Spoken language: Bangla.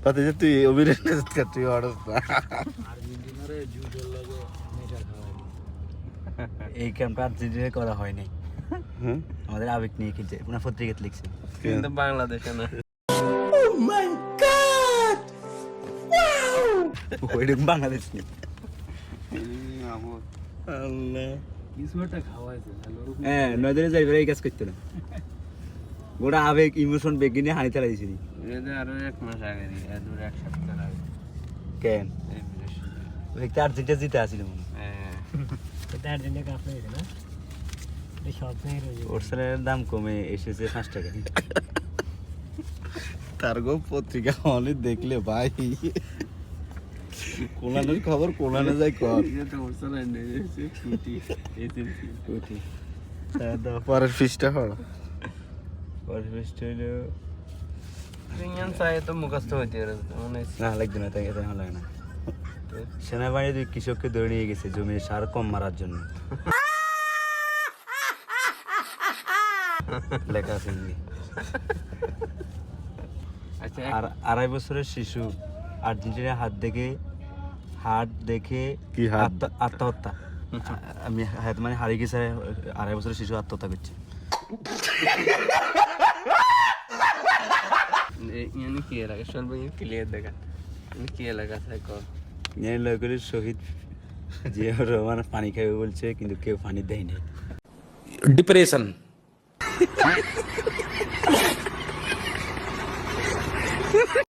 তাতে যে তুই অভিনয় তুই অর্ডার এই ক্যাম্পটা আর্জেন্টিনায় করা হয়নি, আমাদের আবেগ নিয়ে খেলছে, ওনার পত্রিকাতে লিখছে, কিন্তু বাংলাদেশে না। ওইরকম বাংলাদেশ নেই। হ্যাঁ, নজরে যাই এই কাজ করতে না, গোটা আবেগ ইমোশন বেগে নিয়ে হানি চালাই দিয়েছিলি। আরো 1 মাস আগে, 1 সপ্তাহ আগে। কেন একটা আর্জেন্টিনা জিতে আসছিল মনে ওর স্যারের দাম কমে এসেছে 5 টাকা। তার গো পত্রিকা অনেক দেখলে ভাই কোনানের খবর কোনানে যাই কর পরের ফিসটা হল তো মুখস্থ হইতে না লাগবে না, তাই এটা লাগে না। সেনাবাহিনী কৃষককে ধরে নিয়ে গেছে জমির সার কম মারার জন্য, লেখা আছে হিন্দি। আচ্ছা, আর 2.5 বছরের শিশু আর্জেন্টিনার হাত দেখে কি হাত? আত্মহত্যা। আমি হাত মানে হারিয়ে গেছে, 2.5 বছরের শিশু আত্মহত্যা করছে। কি এলাকা সর্বনিম্ন ক্লিয়ার দেখা কি এলাকা আছে শহীদ জিয়াউর রহমান পানি খাবে বলছে, কিন্তু কেউ পানি দেয়নি। डिप्रेशन